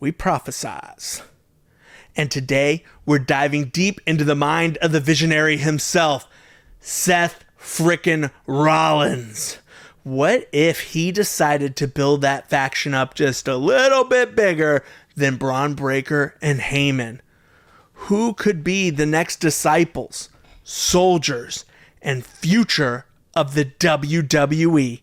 we prophesize. And today, we're diving deep into the mind of the visionary himself, Seth frickin' Rollins. What if he decided to build that faction up just a little bit bigger than Bron Breaker and Heyman? Who could be the next disciples, soldiers, and future of the WWE?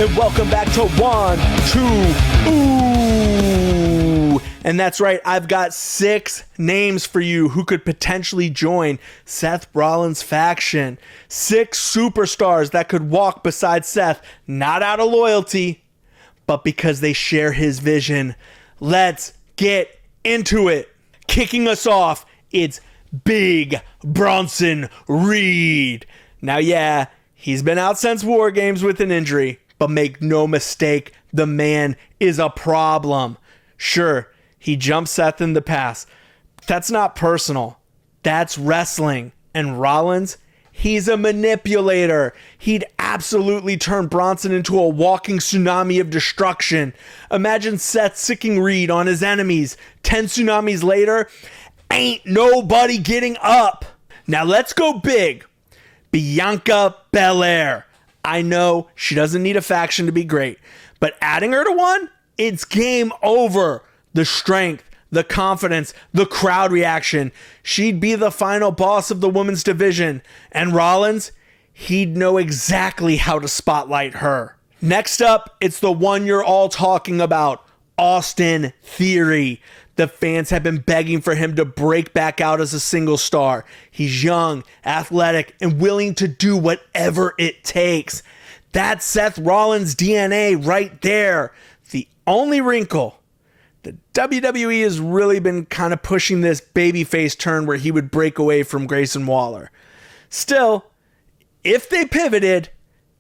And welcome back to One, Two, Ooh. And that's right, I've got 6 names for you who could potentially join Seth Rollins' faction. 6 superstars that could walk beside Seth, not out of loyalty, but because they share his vision. Let's get into it. Kicking us off, it's Big Bronson Reed. Now, yeah, he's been out since War Games with an injury. But make no mistake, the man is a problem. Sure, he jumped Seth in the past. That's not personal. That's wrestling. And Rollins, he's a manipulator. He'd absolutely turn Bronson into a walking tsunami of destruction. Imagine Seth sicking Reed on his enemies. 10 tsunamis later, ain't nobody getting up. Now let's go big. Bianca Belair. I know she doesn't need a faction to be great, but adding her to one, it's game over. The strength, the confidence, the crowd reaction. She'd be the final boss of the women's division. And Rollins, he'd know exactly how to spotlight her. Next up, it's the one you're all talking about, Austin Theory. The fans have been begging for him to break back out as a single star. He's young, athletic, and willing to do whatever it takes. That's Seth Rollins' DNA right there. The only wrinkle, the WWE has really been kind of pushing this babyface turn where he would break away from Grayson Waller. Still, if they pivoted,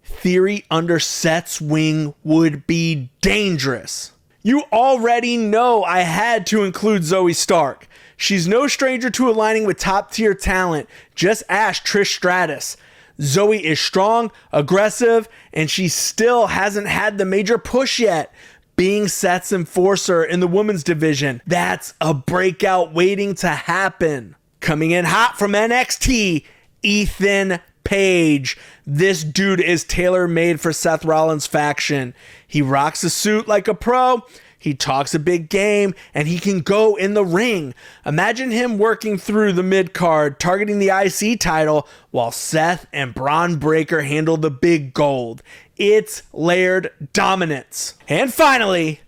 Theory under Seth's wing would be dangerous. You already know I had to include Zoey Stark. She's no stranger to aligning with top tier talent. Just ask Trish Stratus. Zoey is strong, aggressive, and she still hasn't had the major push yet. Being Seth's enforcer in the women's division, that's a breakout waiting to happen. Coming in hot from NXT, Ethan Page. This dude is tailor-made for Seth Rollins' faction. He rocks a suit like a pro, he talks a big game, and he can go in the ring. Imagine him working through the mid-card, targeting the IC title, while Seth and Bron Breaker handle the big gold. It's layered dominance. And finally,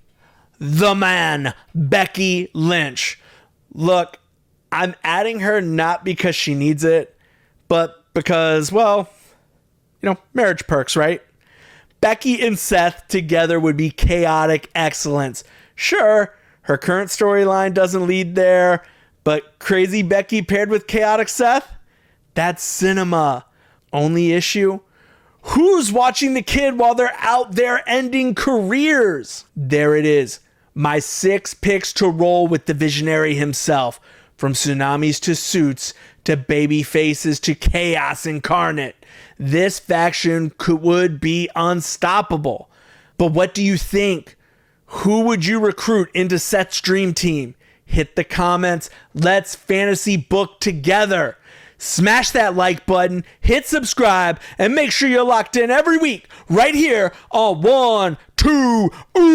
the man, Becky Lynch. Look, I'm adding her not because she needs it, but because, well, marriage perks, right? Becky and Seth together would be chaotic excellence. Sure, her current storyline doesn't lead there, but crazy Becky paired with chaotic Seth? That's cinema. Only issue? Who's watching the kid while they're out there ending careers? There it is. My 6 picks to roll with the visionary himself. From tsunamis to suits, to baby faces, to chaos incarnate. This faction would be unstoppable. But what do you think? Who would you recruit into Seth's dream team? Hit the comments. Let's fantasy book together. Smash that like button, hit subscribe, and make sure you're locked in every week right here on One, Two, Ooh.